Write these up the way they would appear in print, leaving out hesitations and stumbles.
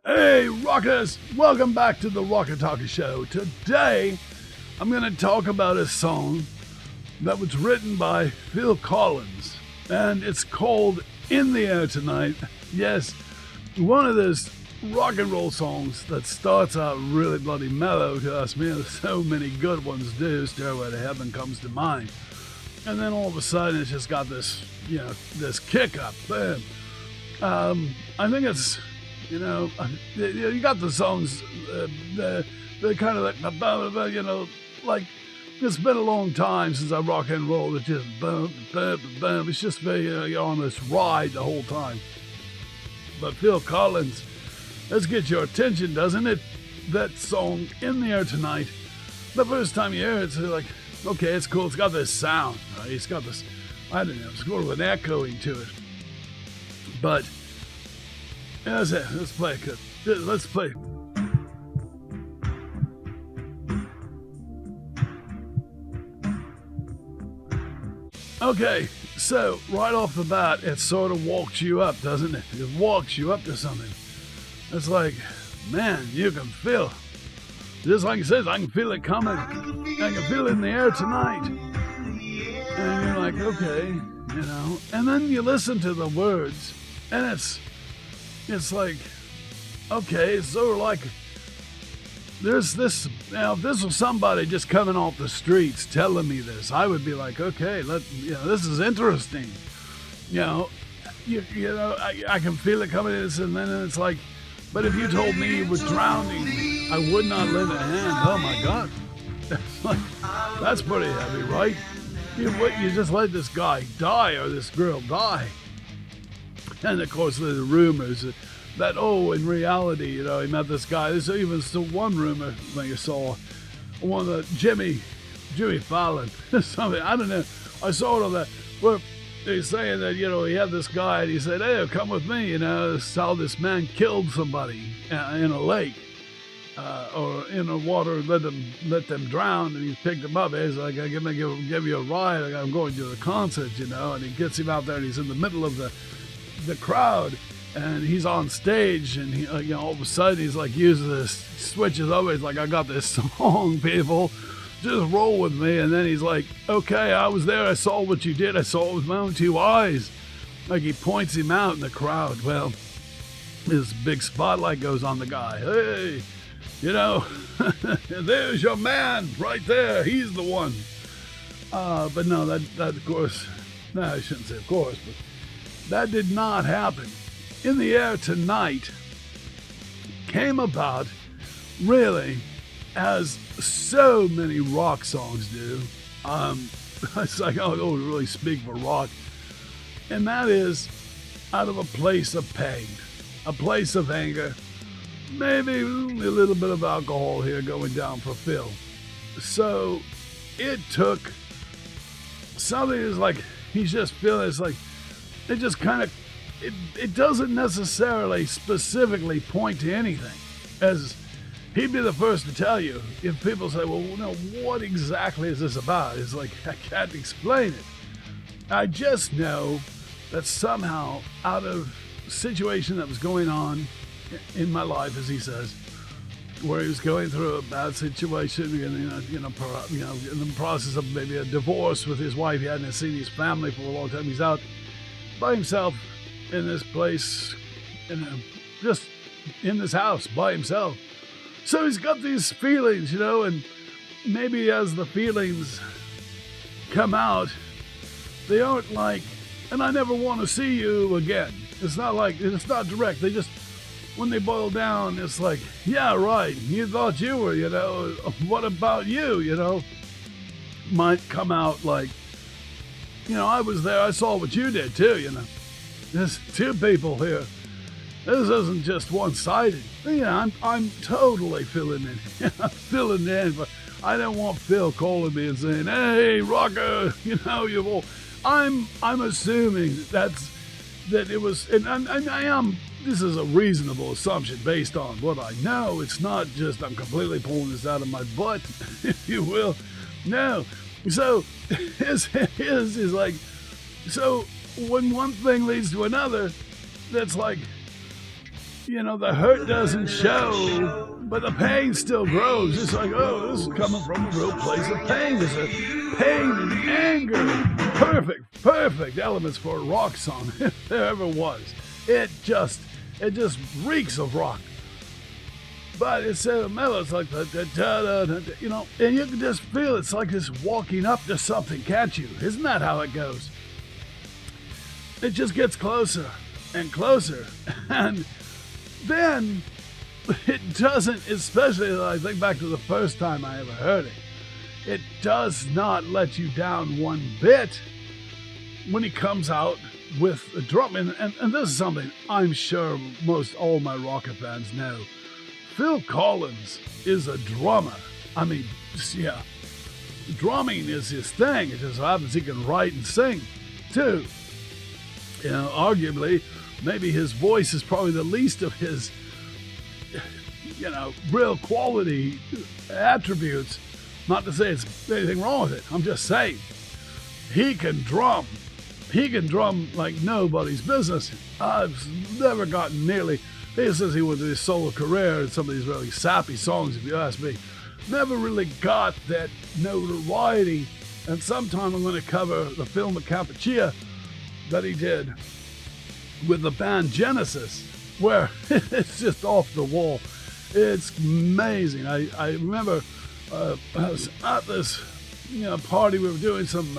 Hey, rockers! Welcome back to the Rocker Talker Show. Today, I'm going to talk about a song that was written by Phil Collin, and it's called In the Air Tonight. Yes, one of those rock and roll songs that starts out really bloody mellow to us. Man, so many good ones do. Stairway to Heaven comes to mind. And then all of a sudden, it's just got this, this kick up. Bam. I think it's... you got the songs, they're kind of like, like, it's been a long time since I rock and roll. It's just boom, boom, boom. It's just very, you're on this ride the whole time. But Phil Collin, let's get your attention, doesn't it? That song, In the Air Tonight, the first time you hear it, it's like, okay, it's cool. It's got this sound, right? It's got this, I don't know, it's sort of an echoing to it. But, that's it. Let's play it. Let's play. Okay, so right off the bat, it sort of walks you up, doesn't it? It walks you up to something. It's like, man, you can feel. Just like it says, I can feel it coming. I can feel it in the air tonight. And you're like, okay, And then you listen to the words, and it's like, okay, it's sort of like there's this. Now, if this was somebody just coming off the streets telling me this, I would be like, okay, this is interesting. I can feel it coming in, and then it's like, but if you told me you were drowning me, I would not lend a hand. Oh my God, that's pretty heavy, right? You just let this guy die or this girl die. And of course, there's rumors that in reality, he met this guy. There's even still one rumor that you saw, one that Jimmy Fallon, something, I don't know. I saw it on that, where they're saying that, he had this guy and he said, hey, come with me, this how this man killed somebody in a lake or in the water, let them drown, and he picked him up. He's like, I'm going to give you a ride. I'm going to the concert, and he gets him out there and he's in the middle of the crowd, and he's on stage, and he, all of a sudden he's like uses this, switches over. He's like, I got this song, people, just roll with me. And then he's like, okay, I was there. I saw what you did. I saw it with my own two eyes. Like, he points him out in the crowd. Well, this big spotlight goes on the guy. Hey, there's your man right there. He's the one. But no, that of course, no, I shouldn't say of course, but that did not happen. In the Air Tonight came about, really, as so many rock songs do. It's like, I don't really speak for rock. And that is out of a place of pain, a place of anger, maybe a little bit of alcohol here going down for Phil. So it took something that's like, he's just feeling, it's like, it just kind of, it doesn't necessarily specifically point to anything. As he'd be the first to tell you, if people say, well, what exactly is this about? It's like, I can't explain it. I just know that somehow, out of a situation that was going on in my life, as he says, where he was going through a bad situation, in the process of maybe a divorce with his wife. He hadn't seen his family for a long time. He's out by himself in this place, just in this house by himself. So he's got these feelings, and maybe as the feelings come out, they aren't like, and I never want to see you again. It's not like, it's not direct. They just, when they boil down, it's like, yeah, right, you thought you were, what about you, might come out like, I was there, I saw what you did too, There's two people here. This isn't just one-sided. I'm totally filling in. I'm filling in, but I don't want Phil calling me and saying, hey, rocker, you've all... I'm assuming that it was, and I am, this is a reasonable assumption based on what I know. It's not just I'm completely pulling this out of my butt, if you will. No. So his is like, so when one thing leads to another, that's like, the hurt doesn't show, but the pain still grows. It's like, oh, this is coming from a real place of pain. There's a pain and anger. Perfect elements for a rock song, if there ever was. It just reeks of rock. But it's so mellow. It's like and you can just feel it's like just walking up to something, can't you? Isn't that how it goes? It just gets closer and closer, and then it doesn't. Especially, I think back to the first time I ever heard it. It does not let you down one bit when he comes out with a drum. And this is something I'm sure most all my rocker fans know. Phil Collins is a drummer. I mean, yeah, drumming is his thing. It just happens he can write and sing, too. Arguably, maybe his voice is probably the least of his, real quality attributes. Not to say it's anything wrong with it. I'm just saying, he can drum. He can drum like nobody's business. I've never gotten nearly... He says he went to his solo career and some of these really sappy songs, if you ask me. Never really got that notoriety. And sometime I'm going to cover the film of Cappuccino that he did with the band Genesis, where it's just off the wall. It's amazing. I remember I was at this party. We were doing some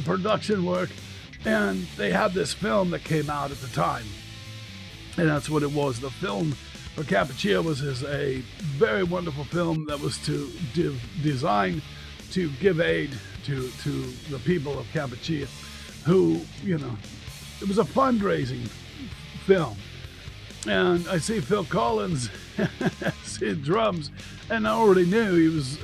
production work, and they had this film that came out at the time. And that's what it was. The film for Cappuccino was a very wonderful film that was designed to give aid to the people of Cappuccino, who, it was a fundraising film. And I see Phil Collins in drums, and I already knew he was,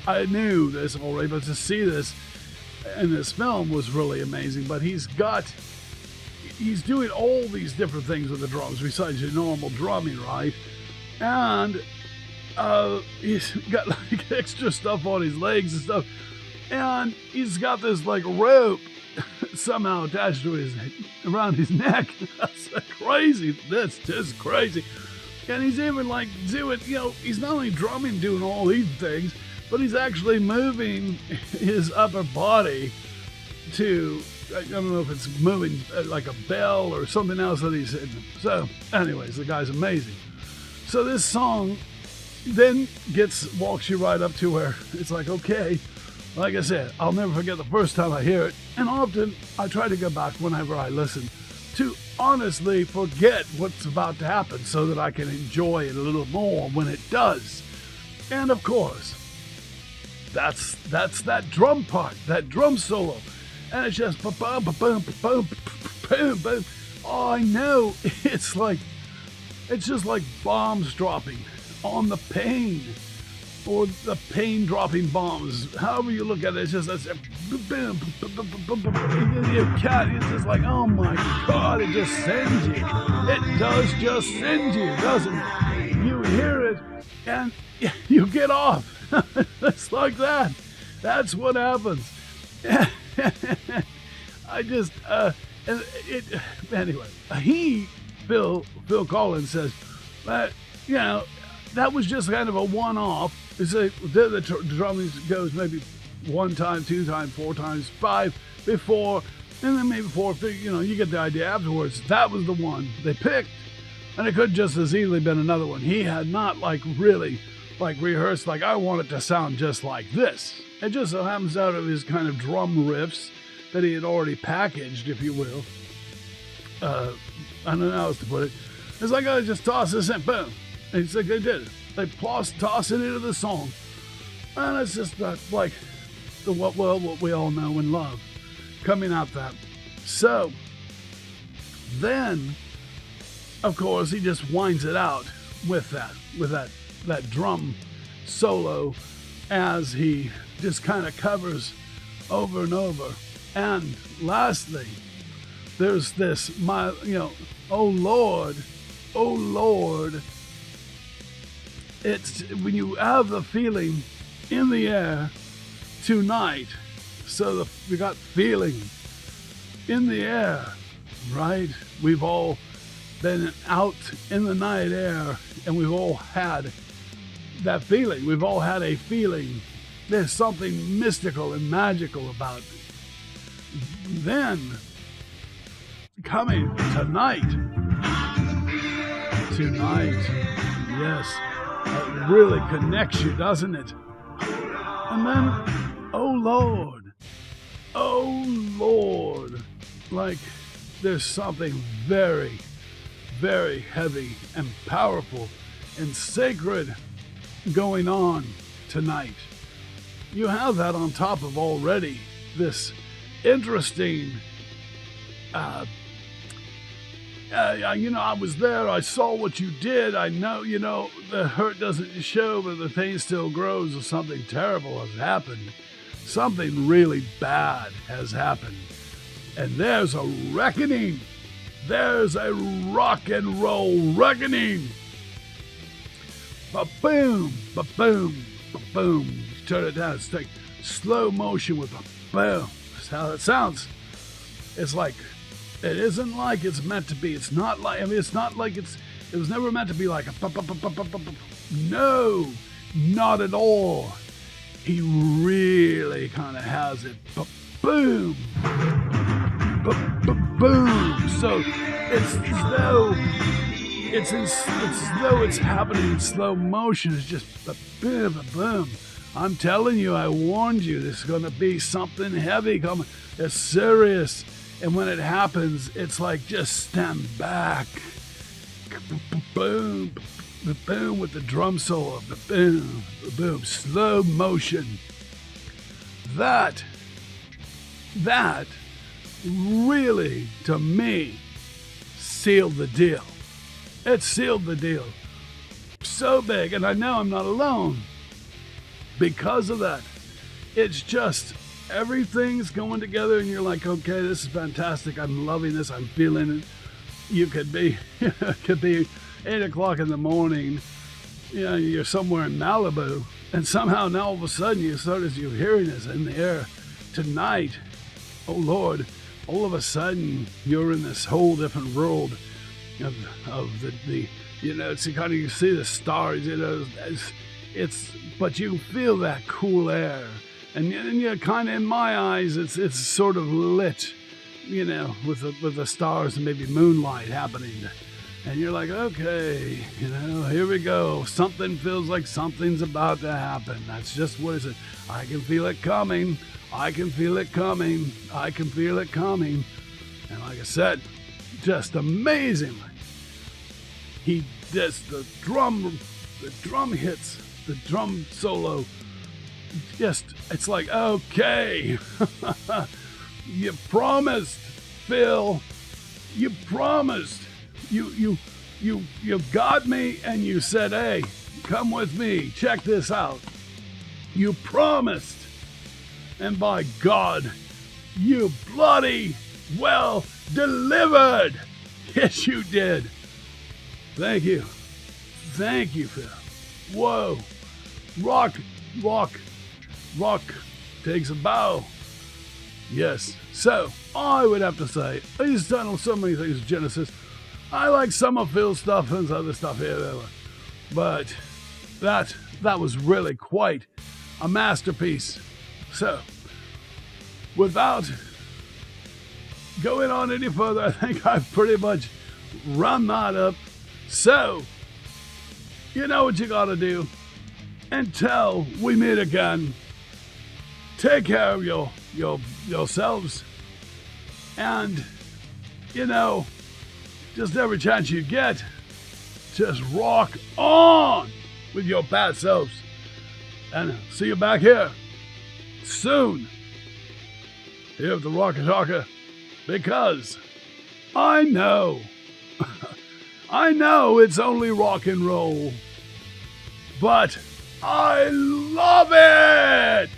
I knew this already, but to see this in this film was really amazing. But he's doing all these different things with the drums besides your normal drumming, right? And he's got like extra stuff on his legs and stuff. And he's got this like rope somehow attached to around his neck. That's crazy. That's just crazy. And he's even like doing, he's not only drumming, doing all these things, but he's actually moving his upper body to, I don't know if it's moving like a bell or something else that he's hitting. So, anyways, the guy's amazing. So this song then walks you right up to where it's like, okay, like I said, I'll never forget the first time I hear it. And often I try to go back whenever I listen to honestly forget what's about to happen so that I can enjoy it a little more when it does. And of course, that's that drum part, that drum solo. And it's just boom, boom, boom, boom, boom, boom. Oh, I know. It's just like bombs dropping on the pain, or the pain dropping bombs. However you look at it, it's just boom, boom, boom. You can't. It's just like, oh my God! It just sends you. It does just send you, doesn't it? You hear it, and you get off. It's like that. That's what happens. Anyway, Phil Collins says that, that was just kind of a one-off. The drumming goes maybe 1 time, 2 times, 4 times, 5 before, and then maybe 4, you get the idea afterwards. That was the one they picked, and it could just as easily been another one. He had not really rehearsed, I want it to sound just like this. It just so happens out of his kind of drum riffs that he had already packaged, if you will. I don't know how else to put it. It's like, I just toss this in, boom. And it's like they did it. They toss it into the song. And it's just like what we all know and love coming out that. So then, of course, he just winds it out with that drum solo as he just kind of covers over and over. And lastly, there's this, oh Lord, it's when you have the feeling in the air tonight. So we got feeling in the air, right? We've all been out in the night air, and we've all had that feeling. We've all had a feeling. There's something mystical and magical about it. Then, coming tonight, yes, it really connects you, doesn't it? And then, oh Lord, like there's something very, very heavy and powerful and sacred going on tonight. You have that on top of already this interesting, I was there, I saw what you did, I know, the hurt doesn't show, but the pain still grows, or something terrible has happened. Something really bad has happened. And there's a reckoning. There's a rock and roll reckoning. Ba-boom, ba-boom, ba-boom. Turn it down, it's like slow motion with a boom. That's how it sounds. It's like, it isn't like it's meant to be. It's not like, it's not like it was never meant to be like a no, not at all. He really kind of has it. Boom, boom. So it's as though it's happening in slow motion. It's just a boom. I'm telling you, I warned you. This is going to be something heavy coming. It's serious. And when it happens, it's like just stand back. Boom, boom with the drum solo. Boom, boom, slow motion. That really, to me, sealed the deal. It sealed the deal. So big, and I know I'm not alone because of that. It's just everything's going together, and you're like, okay, this is fantastic. I'm loving this. I'm feeling it. You could be, it could be 8 o'clock in the morning. You're somewhere in Malibu, and somehow now all of a sudden you're hearing this in the air tonight. Oh Lord! All of a sudden you're in this whole different world of the it's kind of, you see the stars. But you feel that cool air. And you're kind of, in my eyes, it's sort of lit, with the stars and maybe moonlight happening. And you're like, okay, here we go. Something feels like something's about to happen. That's just what it is. I can feel it coming. I can feel it coming. I can feel it coming. And like I said, just amazingly, the drum hits, the drum solo. It's like, okay, you promised, Phil, you promised, you got me, and you said, hey, come with me, check this out. You promised, and by God, you bloody well delivered. Yes, you did. Thank you, Phil. Whoa, rock takes a bow. Yes. So I would have to say he's done so many things with Genesis. I like some of Phil's stuff and other stuff here, but that was really quite a masterpiece. So without going on any further, I think I've pretty much run that up. So you know what you gotta do. Until we meet again, take care of yourselves, and just every chance you get, just rock on with your bad selves. And see you back here soon, here at the Rocker Talker, because I know it's only rock and roll, but I love it!